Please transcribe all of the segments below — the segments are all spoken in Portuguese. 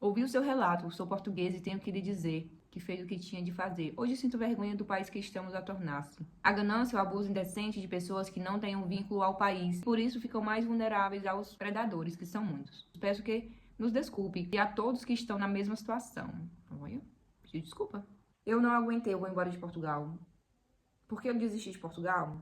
Ouvi o seu relato, sou português e tenho que lhe dizer que fez o que tinha de fazer. Hoje sinto vergonha do país que estamos a tornar-se. A ganância e o abuso indecente de pessoas que não têm um vínculo ao país. Por isso ficam mais vulneráveis aos predadores, que são muitos. Peço que nos desculpe e a todos que estão na mesma situação. Olha, pedi desculpa. Eu não aguentei, eu vou embora de Portugal. Por que eu desisti de Portugal?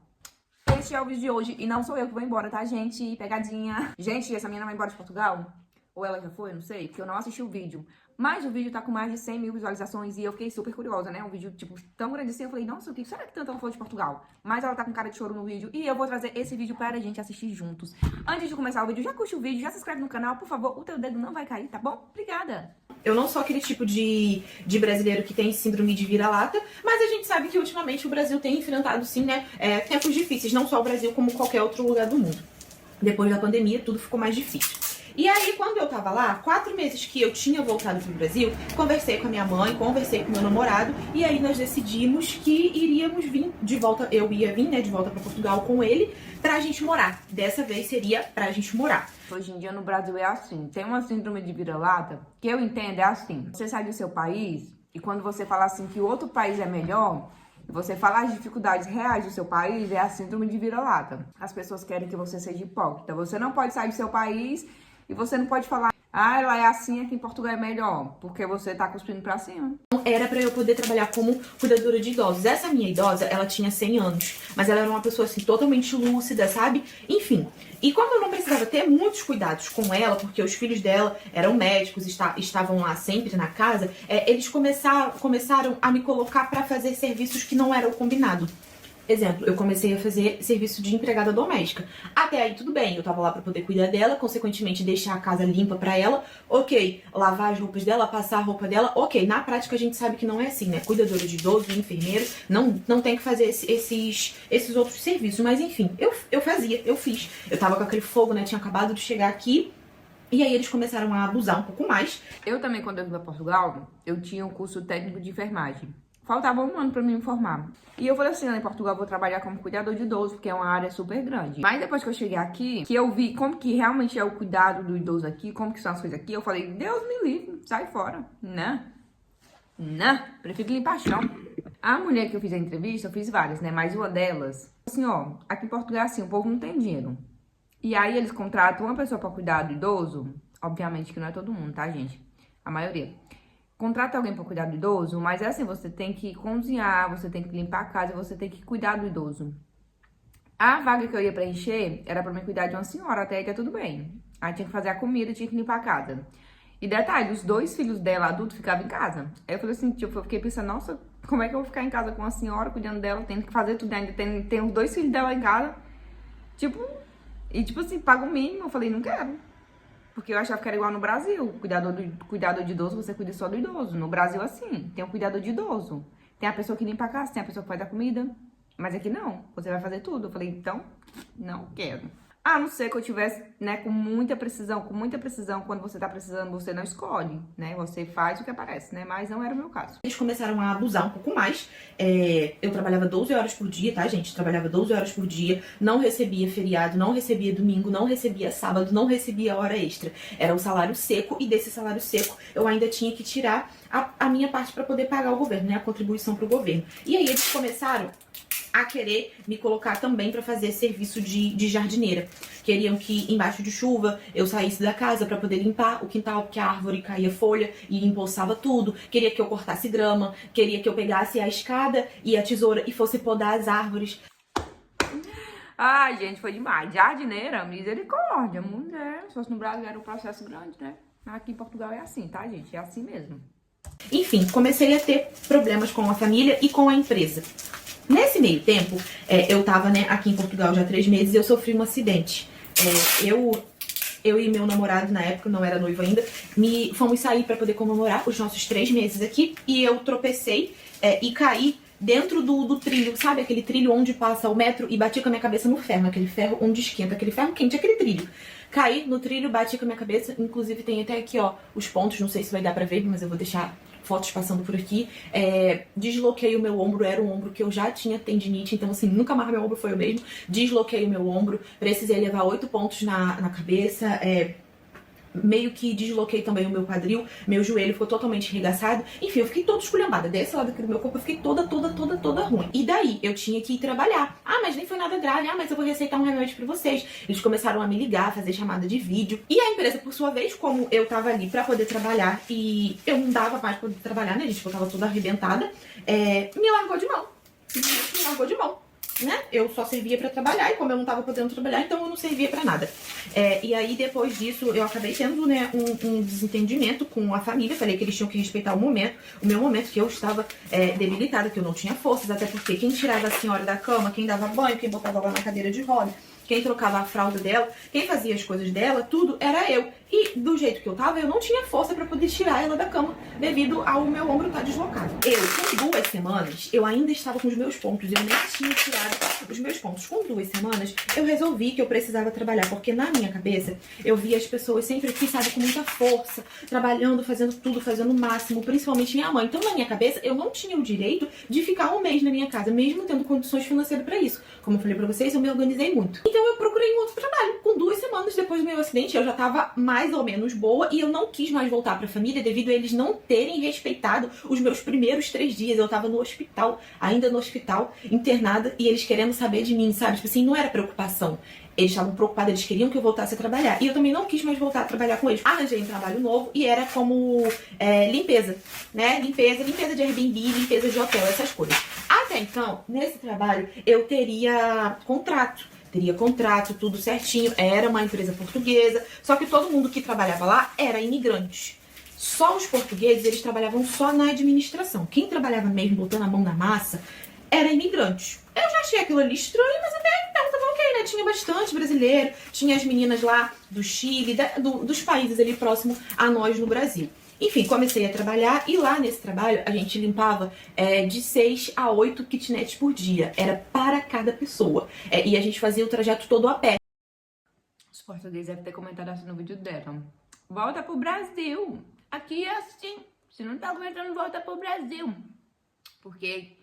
Este é o vídeo de hoje e não sou eu que vou embora, tá, gente? Pegadinha. Gente, essa menina vai embora de Portugal? Ou ela já foi, não sei, porque eu não assisti o vídeo. Mas o vídeo tá com mais de 100 mil visualizações e eu fiquei super curiosa, né? Um vídeo, tipo, tão grande assim. Eu falei, nossa, o que será que tanto ela falou de Portugal? Mas ela tá com cara de choro no vídeo e eu vou trazer esse vídeo para a gente assistir juntos. Antes de começar o vídeo, já curte o vídeo, já se inscreve no canal, por favor. O teu dedo não vai cair, tá bom? Obrigada! Eu não sou aquele tipo de brasileiro que tem síndrome de vira-lata, mas a gente sabe que ultimamente o Brasil tem enfrentado, sim, né, tempos difíceis, não só o Brasil, como qualquer outro lugar do mundo. Depois da pandemia, tudo ficou mais difícil. E aí, quando eu tava lá, 4 meses que eu tinha voltado pro Brasil, conversei com a minha mãe, conversei com o meu namorado, e aí nós decidimos que iríamos vir de volta, eu ia vir, né, de volta pra Portugal com ele, pra gente morar. Dessa vez seria pra gente morar. Hoje em dia no Brasil é assim, tem uma síndrome de vira-lata, que eu entendo é assim, você sai do seu país e quando você fala assim que o outro país é melhor, você fala as dificuldades reais do seu país, é a síndrome de vira-lata. As pessoas querem que você seja hipócrita, você não pode sair do seu país e você não pode falar, ah, lá é assim, aqui em Portugal é melhor, porque você tá cuspindo pra cima. Era pra eu poder trabalhar como cuidadora de idosos. Essa minha idosa, ela tinha 100 anos, mas ela era uma pessoa assim totalmente lúcida, sabe? Enfim. E como eu não precisava ter muitos cuidados com ela, porque os filhos dela eram médicos, estavam lá sempre na casa, eles começaram a me colocar pra fazer serviços que não eram combinado. Exemplo, eu comecei a fazer serviço de empregada doméstica. Até aí tudo bem, eu tava lá pra poder cuidar dela, consequentemente deixar a casa limpa pra ela, ok. Lavar as roupas dela, passar a roupa dela, ok. Na prática a gente sabe que não é assim, né? Cuidadora de idoso, enfermeiro, não tem que fazer esses outros serviços. Mas enfim, eu fiz. Eu tava com aquele fogo, né? Tinha acabado de chegar aqui. E aí eles começaram a abusar um pouco mais. Eu também, quando eu vim pra Portugal, eu tinha um curso técnico de enfermagem. Faltava um ano pra me formar. E eu falei assim, em Portugal eu vou trabalhar como cuidador de idoso, porque é uma área super grande. Mas depois que eu cheguei aqui, que eu vi como que realmente é o cuidado do idoso aqui, como que são as coisas aqui, eu falei, Deus me livre, sai fora. Não, prefiro limpar chão. A mulher que eu fiz a entrevista, eu fiz várias, né? Mas uma delas, assim, ó, aqui em Portugal assim, o povo não tem dinheiro. E aí eles contratam uma pessoa pra cuidar do idoso, obviamente que não é todo mundo, tá, gente? A maioria. Contrata alguém para cuidar do idoso, mas é assim, você tem que cozinhar, você tem que limpar a casa, você tem que cuidar do idoso. A vaga que eu ia preencher era para me cuidar de uma senhora, até aí tá tudo bem. Aí tinha que fazer a comida, tinha que limpar a casa. E detalhe, os 2 filhos dela, adultos, ficavam em casa. Aí eu falei assim, tipo, eu fiquei pensando, nossa, como é que eu vou ficar em casa com uma senhora, cuidando dela, tendo que fazer tudo, ainda tem os 2 filhos dela em casa. Tipo, e tipo assim, paga o mínimo. Eu falei, não quero. Porque eu achava que era igual no Brasil. Cuidador de idoso, você cuida só do idoso. No Brasil, assim, tem um cuidador de idoso. Tem a pessoa que limpa a casa, tem a pessoa que faz a comida. Mas aqui não, você vai fazer tudo. Eu falei, então, não quero. A não ser que eu tivesse, né, com muita precisão, quando você tá precisando, você não escolhe, né? Você faz o que aparece, né? Mas não era o meu caso. Eles começaram a abusar um pouco mais. Eu trabalhava 12 horas por dia, tá, gente? Trabalhava 12 horas por dia, não recebia feriado, não recebia domingo, não recebia sábado, não recebia hora extra. Era um salário seco e desse salário seco eu ainda tinha que tirar a minha parte pra poder pagar o governo, né? A contribuição pro governo. E aí eles começaram a querer me colocar também pra fazer serviço de jardineira. Queriam que embaixo de chuva eu saísse da casa pra poder limpar o quintal, porque a árvore caía folha e empoçava tudo. Queria que eu cortasse grama, queria que eu pegasse a escada e a tesoura e fosse podar as árvores. Ai, gente, foi demais. Jardineira, misericórdia, mulher. Se fosse no Brasil era um processo grande, né? Aqui em Portugal é assim, tá, gente? É assim mesmo. Enfim, comecei a ter problemas com a família e com a empresa. Nesse meio tempo, eu tava, né, aqui em Portugal já há 3 meses e eu sofri um acidente. Eu e meu namorado, na época, não era noivo ainda, fomos sair pra poder comemorar os nossos 3 meses aqui e eu tropecei e caí dentro do trilho, sabe? Aquele trilho onde passa o metro e bati com a minha cabeça no ferro, aquele ferro onde esquenta, aquele ferro quente, aquele trilho. Caí no trilho, bati com a minha cabeça, inclusive tem até aqui, ó, os pontos, não sei se vai dar pra ver, mas eu vou deixar fotos passando por aqui. Desloquei o meu ombro, era um ombro que eu já tinha tendinite, então assim, nunca mais meu ombro foi o mesmo. Desloquei o meu ombro, precisei levar 8 pontos na cabeça, meio que desloquei também o meu quadril, meu joelho ficou totalmente arregaçado. Enfim, eu fiquei toda esculhambada. Desse lado aqui do meu corpo eu fiquei toda ruim. E daí, eu tinha que ir trabalhar. Ah, mas nem foi nada grave. Ah, mas eu vou receitar um remédio pra vocês. Eles começaram a me ligar, fazer chamada de vídeo. E a empresa, por sua vez, como eu tava ali pra poder trabalhar e eu não dava mais pra poder trabalhar, né, gente? Eu tava toda arrebentada, me largou de mão. Me largou de mão. Né? Eu só servia pra trabalhar e como eu não tava podendo trabalhar, então eu não servia pra nada. E aí depois disso eu acabei tendo, né, um desentendimento com a família. Falei que eles tinham que respeitar o meu momento que eu estava debilitada, que eu não tinha forças, até porque quem tirava a senhora da cama, quem dava banho, quem botava ela na cadeira de roda, quem trocava a fralda dela, quem fazia as coisas dela, tudo era eu. E do jeito que eu tava, eu não tinha força pra poder tirar ela da cama devido ao meu ombro estar deslocado. Eu, com 2 semanas, eu ainda estava com os meus pontos, eu nem tinha tirado os meus pontos. Com 2 semanas, eu resolvi que eu precisava trabalhar, porque na minha cabeça, eu via as pessoas sempre aqui, sabe, com muita força, trabalhando, fazendo tudo, fazendo o máximo, principalmente minha mãe. Então, na minha cabeça, eu não tinha o direito de ficar um mês na minha casa, mesmo tendo condições financeiras pra isso. Como eu falei pra vocês, eu me organizei muito. Então, eu procurei um outro trabalho. Com 2 semanas depois do meu acidente, eu já tava mais ou menos boa e eu não quis mais voltar pra família devido a eles não terem respeitado os meus primeiros 3 dias. Eu tava no hospital, ainda no hospital, internada, e eles querendo saber de mim, sabe? Tipo assim, não era preocupação. Eles estavam preocupados, eles queriam que eu voltasse a trabalhar. E eu também não quis mais voltar a trabalhar com eles. Arranjei um trabalho novo e era como limpeza, né? Limpeza de Airbnb, limpeza de hotel, essas coisas. Até então, nesse trabalho, eu teria contrato. Teria contrato, tudo certinho. Era uma empresa portuguesa. Só que todo mundo que trabalhava lá era imigrante. Só os portugueses, eles trabalhavam só na administração. Quem trabalhava mesmo, botando a mão na massa, era imigrante. Eu já achei aquilo ali estranho, mas até então tava ok, né? Tinha bastante brasileiro, tinha as meninas lá do Chile, dos países ali próximo a nós no Brasil. Enfim, comecei a trabalhar e lá nesse trabalho a gente limpava de 6 a 8 kitnets por dia. Era para cada pessoa. E a gente fazia o trajeto todo a pé. Os portugueses devem ter comentado assim no vídeo dela. Volta pro Brasil. Aqui é assim. Se não tá aguentando, volta pro Brasil. Porque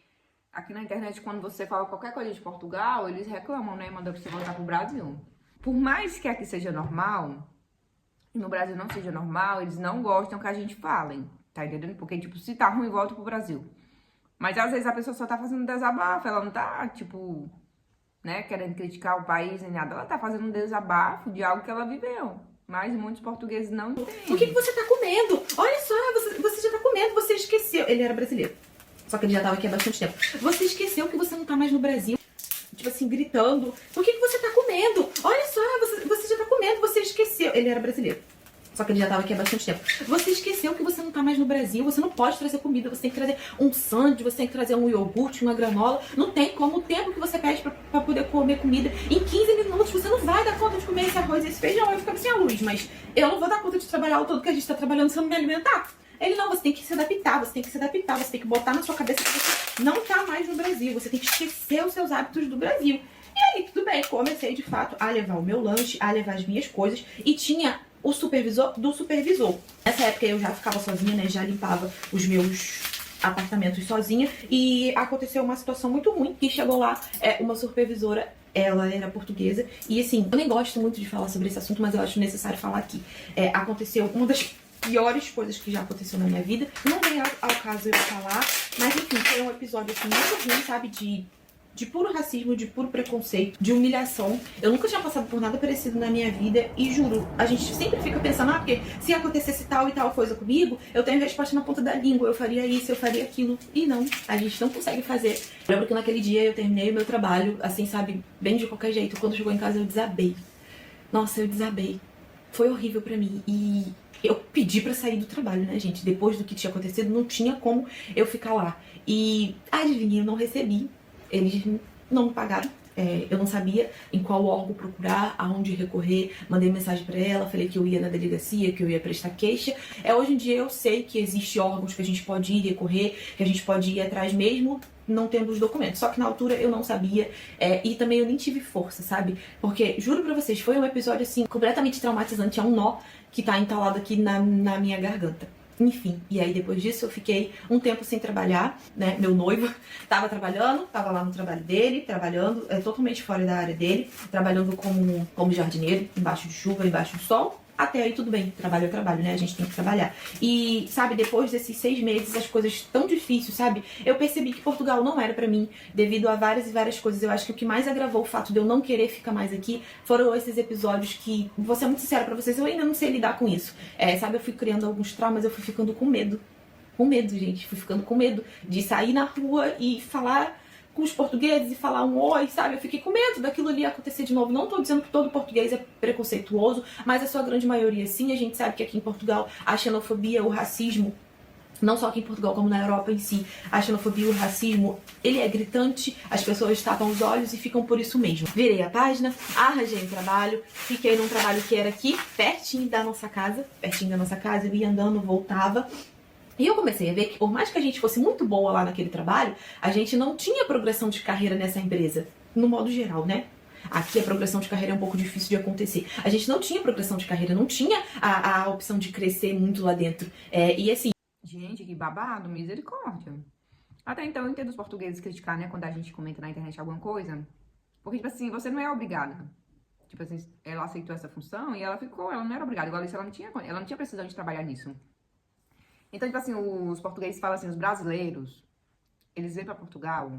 aqui na internet, quando você fala qualquer coisa de Portugal, eles reclamam, né? Mandam pra você voltar pro Brasil. Por mais que aqui seja normal, e no Brasil não seja normal, eles não gostam que a gente fale. Tá entendendo? Porque, tipo, se tá ruim, volta pro Brasil. Mas às vezes a pessoa só tá fazendo desabafo, ela não tá, tipo, né, querendo criticar o país nem nada. Ela tá fazendo um desabafo de algo que ela viveu. Mas muitos portugueses não entendem. O que você tá comendo? Olha só, você já tá comendo, você esqueceu. Ele era brasileiro. Só que ele já tava aqui há bastante tempo. Você esqueceu que você não tá mais no Brasil. Tipo assim, gritando. O que você tá comendo? Olha só, você já tá comendo, você esqueceu. Ele era brasileiro. Só que ele já tava aqui há bastante tempo. Você esqueceu que você não tá mais no Brasil. Você não pode trazer comida. Você tem que trazer um sanduíche, você tem que trazer um iogurte, uma granola. Não tem como. O tempo que você pede pra poder comer comida. Em 15 minutos você não vai dar conta de comer esse arroz e esse feijão. Eu ficava assim, a Luz, mas eu não vou dar conta de trabalhar o todo que a gente tá trabalhando se eu não me alimentar. Ele, não, você tem que se adaptar, você tem que se adaptar, você tem que botar na sua cabeça que você não tá mais no Brasil, você tem que esquecer os seus hábitos do Brasil. E aí, tudo bem, comecei de fato a levar o meu lanche, a levar as minhas coisas, e tinha o supervisor do supervisor. Nessa época eu já ficava sozinha, né, já limpava os meus apartamentos sozinha, e aconteceu uma situação muito ruim, que chegou lá uma supervisora. Ela era portuguesa, e assim, eu nem gosto muito de falar sobre esse assunto, mas eu acho necessário falar aqui. Aconteceu uma das piores coisas que já aconteceu na minha vida. Não vem ao caso eu falar, mas enfim, foi um episódio assim muito ruim, sabe? De puro racismo, de puro preconceito, de humilhação. Eu nunca tinha passado por nada parecido na minha vida e juro, a gente sempre fica pensando, porque se acontecesse tal e tal coisa comigo, eu tenho resposta na ponta da língua, eu faria isso, eu faria aquilo. E não, a gente não consegue fazer. Eu lembro que naquele dia eu terminei o meu trabalho, assim, sabe, bem de qualquer jeito. Quando chegou em casa eu desabei. Nossa, eu desabei. Foi horrível pra mim e eu pedi pra sair do trabalho, né, gente? Depois do que tinha acontecido, não tinha como eu ficar lá. E, adivinha, eu não recebi. Eles não me pagaram. Eu não sabia em qual órgão procurar, aonde recorrer. Mandei mensagem pra ela, falei que eu ia na delegacia, que eu ia prestar queixa. Hoje em dia eu sei que existem órgãos que a gente pode ir recorrer, que a gente pode ir atrás mesmo não tendo os documentos. Só que na altura eu não sabia e também eu nem tive força, sabe? Porque, juro pra vocês, foi um episódio assim completamente traumatizante. É um nó que tá entalado aqui na minha garganta. Enfim, e aí depois disso eu fiquei um tempo sem trabalhar, né? Meu noivo tava trabalhando, tava lá no trabalho dele, trabalhando totalmente fora da área dele, trabalhando como jardineiro, embaixo de chuva, embaixo do sol. Até aí tudo bem, trabalho é trabalho, né? A gente tem que trabalhar. E, sabe, depois desses 6 meses, as coisas tão difíceis, sabe? Eu percebi que Portugal não era pra mim, devido a várias e várias coisas. Eu acho que o que mais agravou o fato de eu não querer ficar mais aqui foram esses episódios que, vou ser muito sincera pra vocês, eu ainda não sei lidar com isso. Sabe, eu fui criando alguns traumas, eu fui ficando com medo. Com medo, gente. Fui ficando com medo de sair na rua e falar com os portugueses e falar um oi, sabe? Eu fiquei com medo daquilo ali acontecer de novo. Não tô dizendo que todo português é preconceituoso, mas a sua grande maioria sim. A gente sabe que aqui em Portugal a xenofobia, o racismo, não só aqui em Portugal como na Europa em si, a xenofobia e o racismo, ele é gritante, as pessoas tapam os olhos e ficam por isso mesmo. Virei a página, arranjei um trabalho, fiquei num trabalho que era aqui, pertinho da nossa casa, eu ia andando, voltava. E eu comecei a ver que, por mais que a gente fosse muito boa lá naquele trabalho, a gente não tinha progressão de carreira nessa empresa, no modo geral, né? Aqui a progressão de carreira é um pouco difícil de acontecer. A gente não tinha progressão de carreira, não tinha a opção de crescer muito lá dentro. E assim... Gente, que babado, misericórdia. Até então eu entendo os portugueses criticar, né, quando a gente comenta na internet alguma coisa. Porque, tipo assim, você não é obrigada. Tipo assim, ela aceitou essa função e ela não era obrigada. Igual isso, ela não tinha precisão de trabalhar nisso. Então, tipo assim, os portugueses falam assim, os brasileiros, eles vêm pra Portugal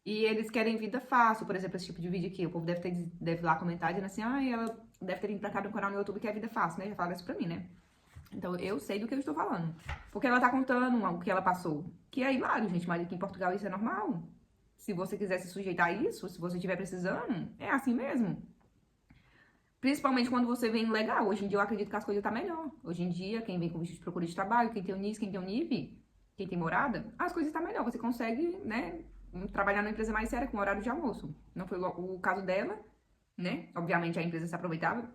e eles querem vida fácil. Por exemplo, esse tipo de vídeo aqui, o povo deve lá comentar dizendo assim, ela deve ter vindo pra cá no canal no YouTube que é vida fácil, né? Já fala isso pra mim, né? Então, eu sei do que eu estou falando. Porque ela tá contando o que ela passou. Que é hilário, gente, mas aqui em Portugal isso é normal. Se você quiser se sujeitar a isso, se você estiver precisando, é assim mesmo. Principalmente quando você vem legal. Hoje em dia eu acredito que as coisas estão melhor. Hoje em dia, quem vem com visto de procura de trabalho, quem tem o NIS, quem tem o NIP, quem tem morada, as coisas estão melhor. Você consegue, né, trabalhar numa empresa mais séria com horário de almoço. Não foi o caso dela, né? Obviamente a empresa se aproveitava.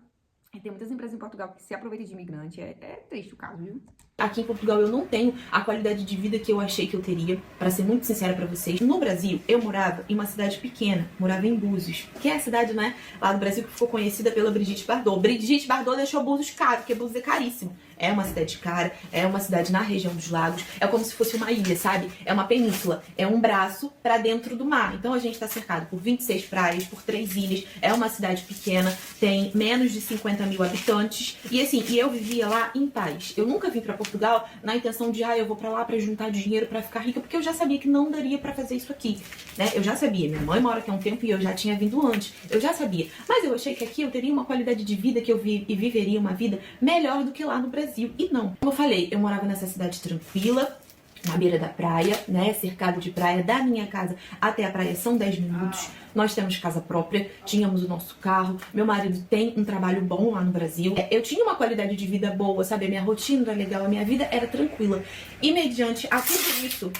E tem muitas empresas em Portugal que se aproveitam de imigrante. É triste o caso, viu? Aqui em Portugal eu não tenho a qualidade de vida que eu achei que eu teria, pra ser muito sincera pra vocês. No Brasil, eu morava em uma cidade pequena, morava em Búzios, que é a cidade, né, lá do Brasil que ficou conhecida pela Brigitte Bardot. Brigitte Bardot deixou Búzios caro, porque Búzios é caríssimo. É uma cidade cara, é uma cidade na região dos lagos, é como se fosse uma ilha, sabe? É uma península, é um braço pra dentro do mar. Então a gente tá cercado por 26 praias, por 3 ilhas, é uma cidade pequena, tem menos de 50 mil habitantes. E assim, eu vivia lá em paz. Eu nunca vim pra Portugal na intenção de, eu vou pra lá pra juntar dinheiro pra ficar rica, porque eu já sabia que não daria pra fazer isso aqui, né? Eu já sabia, minha mãe mora aqui há um tempo e eu já tinha vindo antes, eu já sabia. Mas eu achei que aqui eu teria uma qualidade de vida que eu viveria uma vida melhor do que lá no Brasil. E não. Como eu falei, eu morava nessa cidade tranquila, na beira da praia, né, cercado de praia. Da minha casa até a praia são 10 minutos. Nós temos casa própria, tínhamos o nosso carro. Meu marido tem um trabalho bom lá no Brasil. Eu tinha uma qualidade de vida boa, sabe? A minha rotina era legal, a minha vida era tranquila. E mediante a tudo isso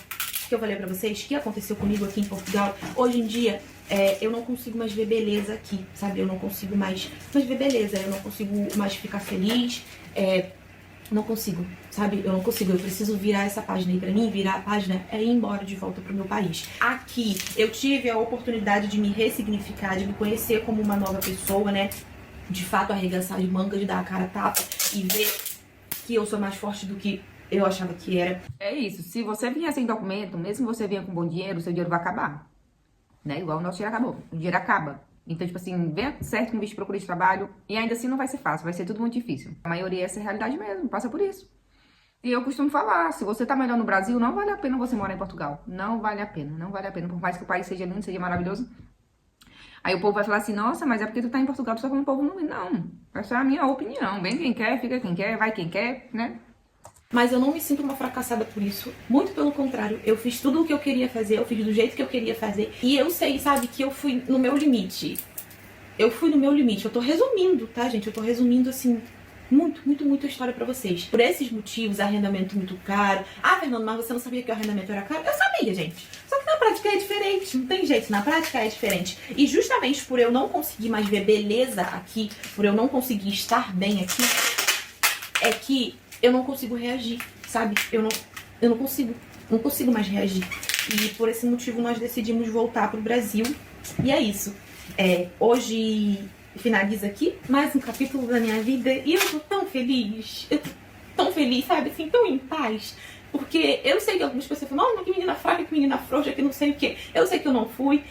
que eu falei pra vocês, que aconteceu comigo aqui em Portugal, hoje em dia eu não consigo mais ver beleza aqui, sabe? Eu não consigo mais ver beleza, eu não consigo mais ficar feliz. Não consigo, sabe? Eu não consigo. Eu preciso virar essa página. E pra mim, virar a página é ir embora de volta pro meu país. Aqui, eu tive a oportunidade de me ressignificar, de me conhecer como uma nova pessoa, né? De fato, arregaçar de manga, de dar a cara a tapa e ver que eu sou mais forte do que eu achava que era. É isso. Se você vier sem documento, mesmo que você venha com bom dinheiro, o seu dinheiro vai acabar. Né? Igual o nosso dinheiro acabou. O dinheiro acaba. Então, tipo assim, venha certo com visto de procura de trabalho e ainda assim não vai ser fácil, vai ser tudo muito difícil. A maioria é essa realidade mesmo, passa por isso. E eu costumo falar, se você tá melhor no Brasil, não vale a pena você morar em Portugal. Não vale a pena, não vale a pena. Por mais que o país seja lindo, seja maravilhoso. Aí o povo vai falar assim, nossa, mas é porque tu tá em Portugal, tu só como o povo não. Não, essa é a minha opinião. Vem quem quer, fica quem quer, vai quem quer, né? Mas eu não me sinto uma fracassada por isso. Muito pelo contrário, eu fiz tudo o que eu queria fazer, eu fiz do jeito que eu queria fazer. E eu sei, sabe, que eu fui no meu limite. Eu fui no meu limite. Eu tô resumindo, tá, gente? Eu tô resumindo, assim, muito a história pra vocês. Por esses motivos, arrendamento muito caro. Fernando, mas você não sabia que o arrendamento era caro? Eu sabia, gente. Só que na prática é diferente. Não tem jeito, na prática é diferente. E justamente por eu não conseguir mais ver beleza aqui, por eu não conseguir estar bem aqui, é que eu não consigo reagir, sabe? Eu não consigo mais reagir. E por esse motivo nós decidimos voltar pro Brasil. E é isso. Hoje finaliza aqui mais um capítulo da minha vida e eu tô tão feliz, sabe, assim, tão em paz, Porque eu sei que algumas pessoas falam, não, que menina fraca, que menina frouxa, que não sei o que. Eu sei que eu não fui,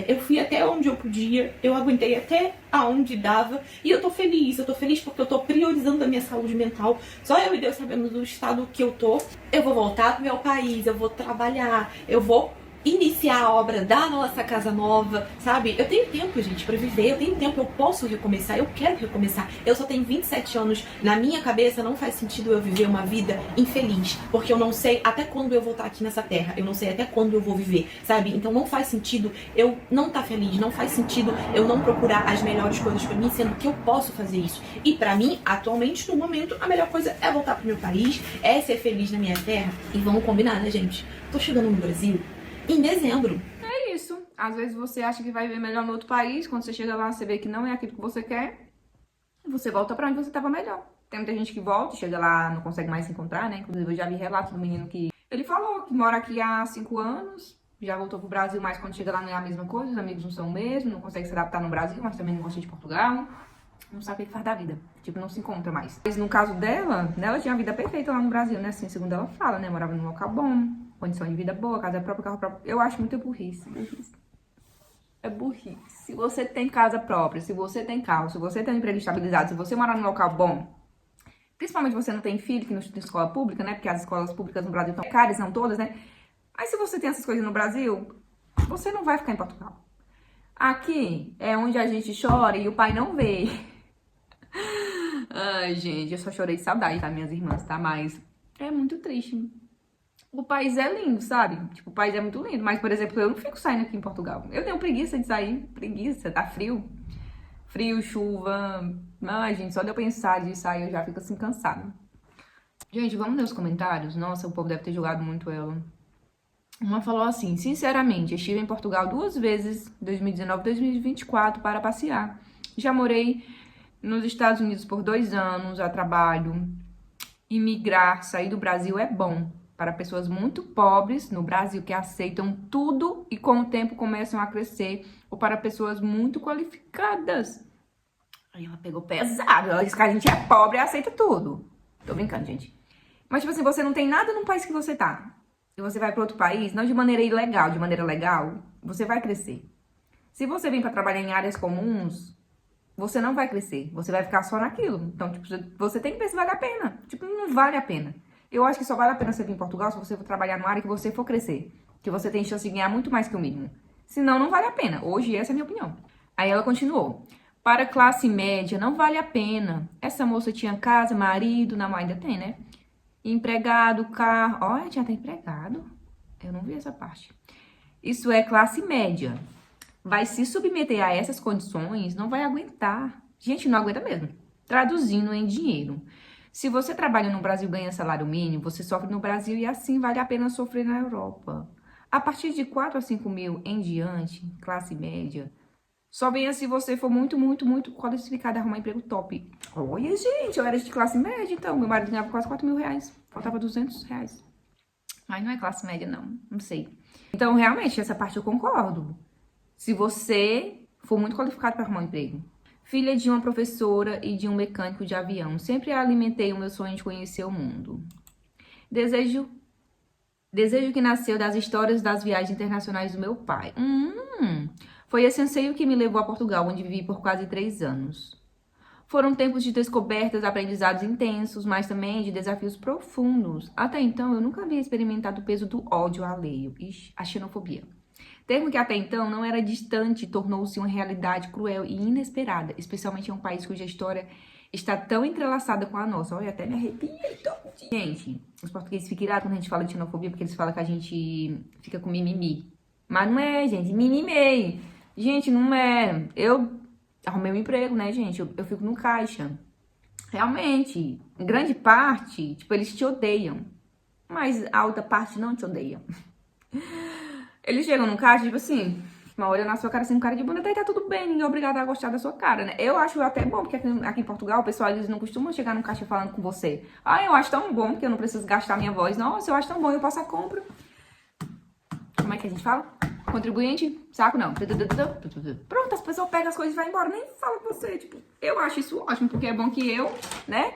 eu fui até onde eu podia, eu aguentei até aonde dava. E eu tô feliz porque eu tô priorizando a minha saúde mental. Só eu e Deus sabemos do estado que eu tô. Eu vou voltar pro meu país, eu vou trabalhar, eu vou iniciar a obra da nossa casa nova, sabe? Eu tenho tempo, gente, pra viver, eu tenho tempo, eu posso recomeçar, eu quero recomeçar. Eu só tenho 27 anos, na minha cabeça não faz sentido eu viver uma vida infeliz, porque eu não sei até quando eu vou estar aqui nessa terra, eu não sei até quando eu vou viver, sabe? Então não faz sentido eu não estar feliz, não faz sentido eu não procurar as melhores coisas pra mim, sendo que eu posso fazer isso. E pra mim, atualmente, no momento, a melhor coisa é voltar pro meu país, é ser feliz na minha terra. E vamos combinar, né, gente? Tô chegando no Brasil em dezembro. É isso. Às vezes você acha que vai viver melhor no outro país, quando você chega lá, você vê que não é aquilo que você quer, e você volta pra onde você tava melhor. Tem muita gente que volta, chega lá, não consegue mais se encontrar, né? Inclusive, eu já vi relato do menino que ele falou que mora aqui há 5 anos, já voltou pro Brasil, mas quando chega lá não é a mesma coisa, os amigos não são o mesmo, não consegue se adaptar no Brasil, mas também não gosta de Portugal. Não sabe o que faz da vida. Tipo, não se encontra mais. Mas no caso dela, ela tinha a vida perfeita lá no Brasil, né? Assim, segundo ela fala, né? Morava num local bom, condição de vida boa, casa própria, carro próprio. Eu acho muita burrice. É burrice. Se você tem casa própria, se você tem carro, se você tem um emprego estabilizado, se você morar num local bom, principalmente você não tem filho que não estuda em escola pública, né? Porque as escolas públicas no Brasil estão caras, são todas, né? Mas se você tem essas coisas no Brasil, você não vai ficar em Portugal. Aqui é onde a gente chora e o pai não vê. Ai, gente, eu só chorei de saudade, tá? Minhas irmãs, tá? Mas é muito triste. O país é lindo, sabe? Tipo, o país é muito lindo. Mas, por exemplo, eu não fico saindo aqui em Portugal. Eu tenho preguiça de sair. Preguiça, tá frio. Frio, chuva. Ai, gente, só de eu pensar de sair eu já fico assim cansada. Gente, vamos ler os comentários? Nossa, o povo deve ter julgado muito ela. Uma falou assim: sinceramente, estive em Portugal 2 vezes, 2019 e 2024, para passear. Já morei nos Estados Unidos por 2 anos a trabalho. Imigrar, sair do Brasil é bom para pessoas muito pobres no Brasil que aceitam tudo e com o tempo começam a crescer, ou para pessoas muito qualificadas. Aí ela pegou pesado, ela disse que a gente é pobre e aceita tudo. Tô brincando, gente. Mas tipo assim, você não tem nada no país que você tá, e você vai para outro país, não de maneira ilegal, de maneira legal, você vai crescer. Se você vem para trabalhar em áreas comuns, você não vai crescer, você vai ficar só naquilo. Então, tipo, você tem que ver se vale a pena. Tipo, não vale a pena. Eu acho que só vale a pena você vir em Portugal se você for trabalhar numa área que você for crescer, que você tem chance de ganhar muito mais que o mínimo. Senão, não vale a pena. Hoje, essa é a minha opinião. Aí ela continuou: para classe média, não vale a pena. Essa moça tinha casa, marido, não, ainda tem, né? Empregado, carro. Olha, tinha até empregado. Eu não vi essa parte. Isso é classe média. Vai se submeter a essas condições, não vai aguentar. Gente, não aguenta mesmo. Traduzindo em dinheiro. Se você trabalha no Brasil e ganha salário mínimo, você sofre no Brasil e assim vale a pena sofrer na Europa. A partir de 4 a 5 mil em diante, classe média, só venha se você for muito, muito, muito qualificado a arrumar emprego top. Olha, gente, eu era de classe média, então. Meu marido ganhava quase 4 mil reais. Faltava 200 reais. Mas não é classe média, não. Não sei. Então, realmente, essa parte eu concordo. Se você for muito qualificado para arrumar um emprego. Filha de uma professora e de um mecânico de avião. Sempre alimentei o meu sonho de conhecer o mundo. Desejo que nasceu das histórias das viagens internacionais do meu pai. Foi esse anseio que me levou a Portugal, onde vivi por quase 3 anos. Foram tempos de descobertas, aprendizados intensos, mas também de desafios profundos. Até então, eu nunca havia experimentado o peso do ódio alheio. Ixi, a xenofobia. Termo que até então não era distante, tornou-se uma realidade cruel e inesperada, especialmente em um país cuja história está tão entrelaçada com a nossa. Olha, até me arrepiei todinho. Gente, os portugueses ficam irados quando a gente fala de xenofobia, porque eles falam que a gente fica com mimimi. Mas não é, gente, mimimi. Gente, não é. Eu arrumei um emprego, né, gente? Eu fico no caixa. Realmente, em grande parte, tipo, eles te odeiam. Mas a outra parte não te odeia. Eles chegam no caixa, tipo assim, uma olha na sua cara assim, um cara de bunda, daí tá tudo bem, ninguém é obrigado a gostar da sua cara, né? Eu acho até bom, porque aqui em Portugal, o pessoal, eles não costumam chegar no caixa falando com você. Ah, eu acho tão bom, porque eu não preciso gastar minha voz. Nossa, eu acho tão bom, eu passo a compra. Como é que a gente fala? Contribuinte? Saco não. Pronto, as pessoas pegam as coisas e vão embora, nem fala com você, tipo. Eu acho isso ótimo, porque é bom que eu, né,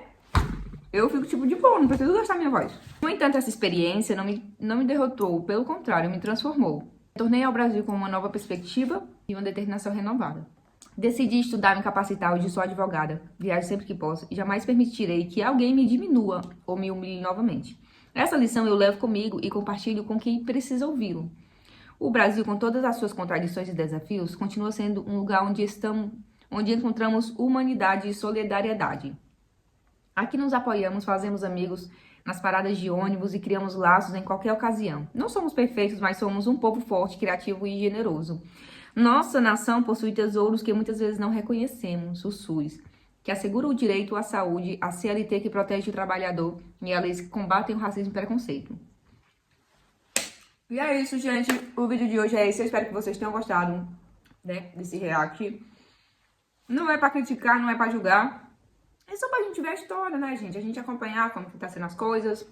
eu fico tipo de boa, não preciso gastar minha voz. No entanto, essa experiência não me derrotou, pelo contrário, me transformou. Tornei ao Brasil com uma nova perspectiva e uma determinação renovada. Decidi estudar, me capacitar, hoje sou advogada, viajo sempre que posso e jamais permitirei que alguém me diminua ou me humilhe novamente. Essa lição eu levo comigo e compartilho com quem precisa ouvi-lo. O Brasil, com todas as suas contradições e desafios, continua sendo um lugar onde encontramos humanidade e solidariedade. Aqui nos apoiamos, fazemos amigos nas paradas de ônibus e criamos laços em qualquer ocasião. Não somos perfeitos, mas somos um povo forte, criativo e generoso. Nossa nação possui tesouros que muitas vezes não reconhecemos, o SUS, que assegura o direito à saúde, a CLT que protege o trabalhador e a leis que combatem o racismo e preconceito. E é isso, gente. O vídeo de hoje é esse. Eu espero que vocês tenham gostado, né, desse react. Não é pra criticar, não é pra julgar. É só pra gente ver a história, né, gente? A gente acompanhar como que tá sendo as coisas,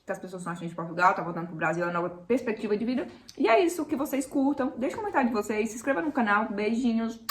que as pessoas estão achando de Portugal, tá voltando pro Brasil, é uma nova perspectiva de vida. E é isso, que vocês curtam. Deixa um comentário de vocês, se inscreva no canal. Beijinhos.